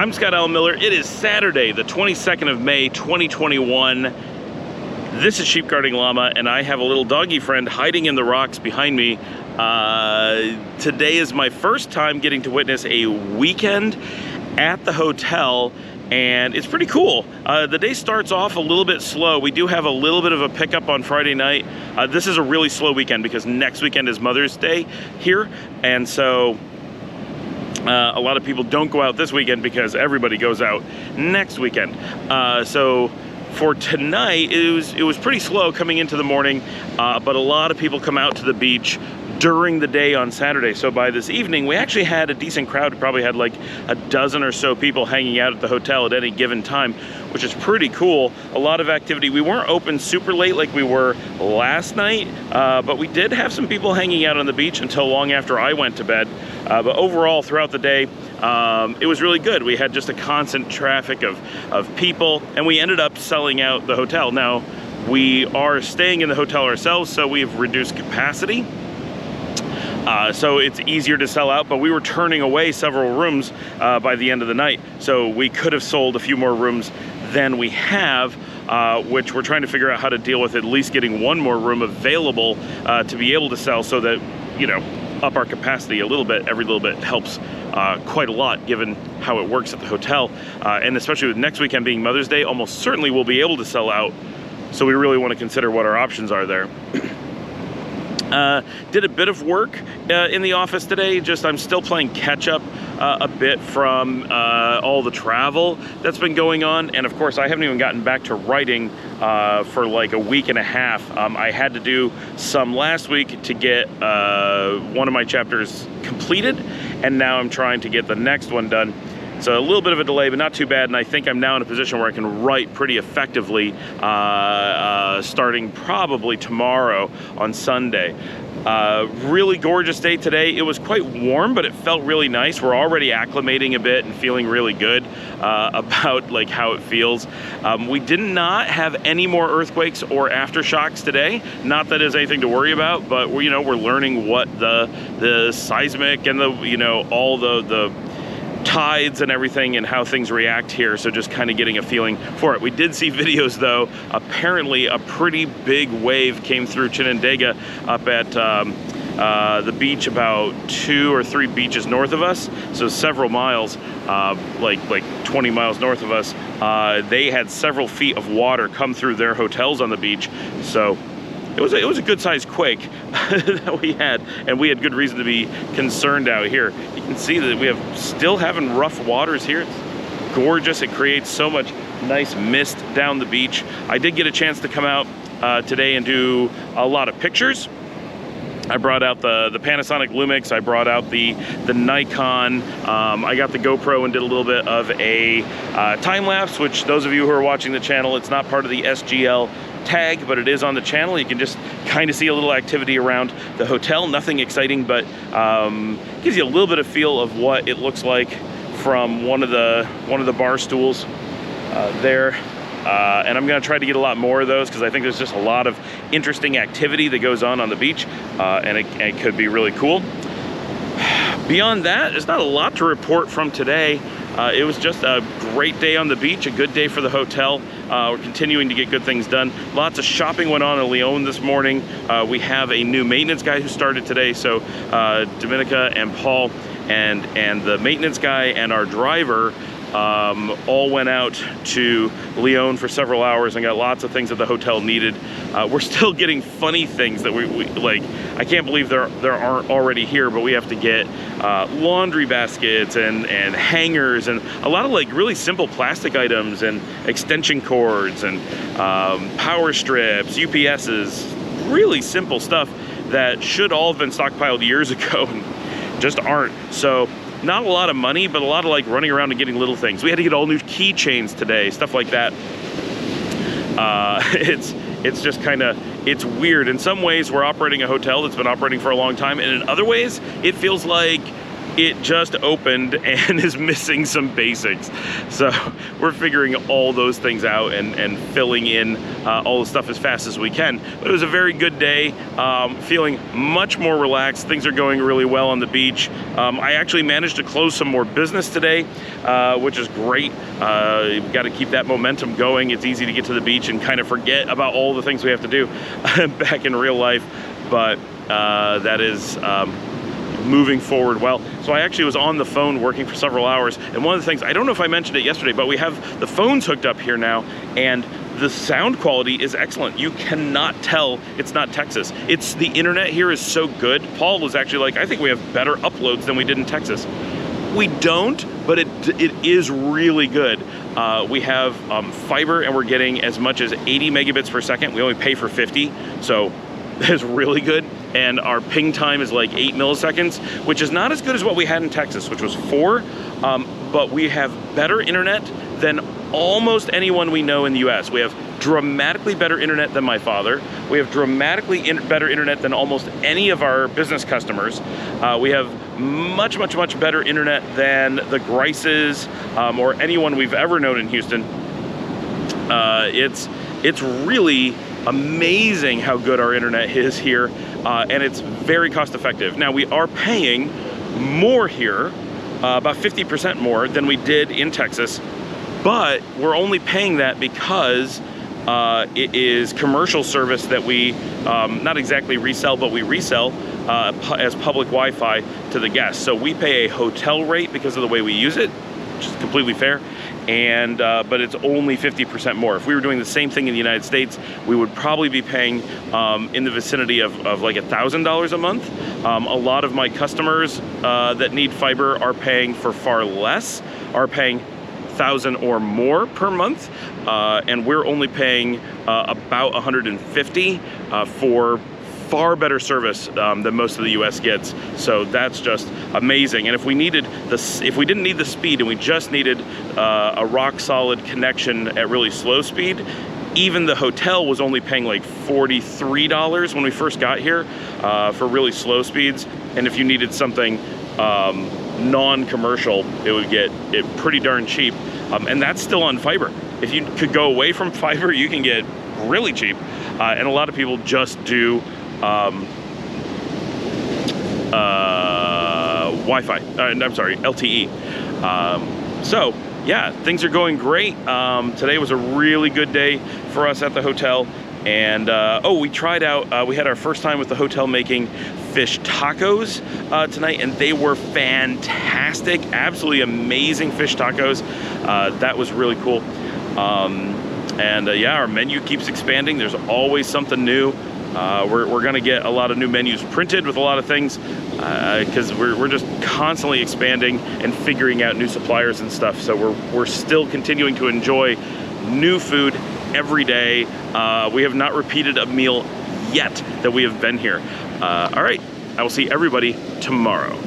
I'm Scott Allen Miller. It is Saturday, the 22nd of May, 2021. This is Sheep Guarding Llama, and I have a little doggy friend hiding in the rocks behind me. Today is my first time getting to witness a weekend at the hotel, and it's pretty cool. The day starts off a little bit slow. We do have a little bit of a pickup on Friday night. This is a really slow weekend because next weekend is Mother's Day here, and so a lot of people don't go out this weekend because everybody goes out next weekend. So for tonight, it was pretty slow coming into the morning, but a lot of people come out to the beach during the day on Saturday. So by this evening, we actually had a decent crowd. We probably had like a dozen or so people hanging out at the hotel at any given time, which is pretty cool. A lot of activity. We weren't open super late like we were last night, but we did have some people hanging out on the beach until long after I went to bed. But overall, throughout the day, it was really good. We had just a constant traffic of people, and we ended up selling out the hotel. Now, we are staying in the hotel ourselves, so we've reduced capacity. So it's easier to sell out, but we were turning away several rooms by the end of the night. So we could have sold a few more rooms than we have, which we're trying to figure out how to deal with, at least getting one more room available to be able to sell, so that, you know, up our capacity a little bit. Every little bit helps quite a lot given how it works at the hotel. And especially with next weekend being Mother's Day, almost certainly we'll be able to sell out. So we really want to consider what our options are there. Did a bit of work in the office today. I'm still playing catch up a bit from all the travel that's been going on. And of course, I haven't even gotten back to writing for like a week and a half. I had to do some last week to get one of my chapters completed, and now I'm trying to get the next one done. So a little bit of a delay, but not too bad, and I think I'm now in a position where I can write pretty effectively starting probably tomorrow on Sunday. Really gorgeous day today. It was quite warm, but it felt really nice. We're already acclimating a bit and feeling really good about like how it feels. We did not have any more earthquakes or aftershocks today. Not that there's anything to worry about, but we're learning what the seismic and all the tides and everything and how things react here, so just kind of getting a feeling for it. We did see videos though. Apparently a pretty big wave came through Chinandega up at the beach about 2 or 3 beaches north of us, so several miles, like 20 miles north of us. They had several feet of water come through their hotels on the beach, so it was a good sized quake that we had, and we had good reason to be concerned out here. You can see that we have still having rough waters here. It's gorgeous. It creates so much nice mist down the beach. I did get a chance to come out today and do a lot of pictures. I brought out the Panasonic Lumix. I brought out the Nikon. I got the GoPro and did a little bit of a time lapse, which those of you who are watching the channel, it's not part of the SGL tag, but it is on the channel. You can just kind of see a little activity around the hotel. Nothing exciting, but gives you a little bit of feel of what it looks like from one of the bar stools there. And I'm going to try to get a lot more of those because I think there's just a lot of interesting activity that goes on the beach, and it could be really cool. Beyond that, there's not a lot to report from today. It was just a great day on the beach, a good day for the hotel. We're continuing to get good things done. Lots of shopping went on in Leon this morning. We have a new maintenance guy who started today, so Dominica and Paul and the maintenance guy and our driver all went out to Leon for several hours and got lots of things that the hotel needed. We're still getting funny things that we like. I can't believe there aren't already here, but we have to get laundry baskets and hangers and a lot of like really simple plastic items and extension cords and power strips, UPSs, really simple stuff that should all have been stockpiled years ago and just aren't. So not a lot of money, but a lot of like running around and getting little things. We had to get all new keychains today, stuff like that. It's just kind of, it's weird. In some ways, we're operating a hotel that's been operating for a long time, and in other ways, it feels like it just opened and is missing some basics. So we're figuring all those things out and filling in all the stuff as fast as we can. But it was a very good day, feeling much more relaxed. Things are going really well on the beach. I actually managed to close some more business today, which is great. We've got to keep that momentum going. It's easy to get to the beach and kind of forget about all the things we have to do back in real life, but that is moving forward well. So I actually was on the phone working for several hours, and one of the things, I don't know if I mentioned it yesterday, but we have the phones hooked up here now, and the sound quality is excellent. You cannot tell it's not Texas. It's the internet here is so good. Paul was actually like, I think we have better uploads than we did in Texas. We don't, but it is really good. We have fiber, and we're getting as much as 80 megabits per second. We only pay for 50, so that's really good. And our ping time is like 8 milliseconds, which is not as good as what we had in Texas, which was 4, but we have better internet than almost anyone we know in the US. We have dramatically better internet than my father. We have dramatically better internet than almost any of our business customers. We have much better internet than the Grices or anyone we've ever known in Houston. It's really amazing how good our internet is here, and it's very cost effective. Now, we are paying more here, about 50% more than we did in Texas, but we're only paying that because it is commercial service that we not exactly resell, but we resell as public Wi-Fi to the guests. So we pay a hotel rate because of the way we use it, which is completely fair. And but it's only 50% more. If we were doing the same thing in the United States, we would probably be paying in the vicinity of like $1,000 a month. A lot of my customers that need fiber are paying for far less, are paying 1,000 or more per month, and we're only paying about 150 for far better service than most of the US gets. So that's just amazing. And if we needed this, if we didn't need the speed and we just needed a rock solid connection at really slow speed, even the hotel was only paying like $43 when we first got here for really slow speeds. And if you needed something non-commercial, it would get it pretty darn cheap. And that's still on fiber. If you could go away from fiber, you can get really cheap. And a lot of people just do Wi-Fi, I'm sorry, LTE. So yeah, things are going great. Today was a really good day for us at the hotel. And oh, we tried out, we had our first time with the hotel making fish tacos tonight, and they were fantastic, absolutely amazing fish tacos. That was really cool. Yeah, our menu keeps expanding. There's always something new. We're gonna get a lot of new menus printed with a lot of things because we're just constantly expanding and figuring out new suppliers and stuff. So we're still continuing to enjoy new food every day. We have not repeated a meal yet that we have been here. All right, I will see everybody tomorrow.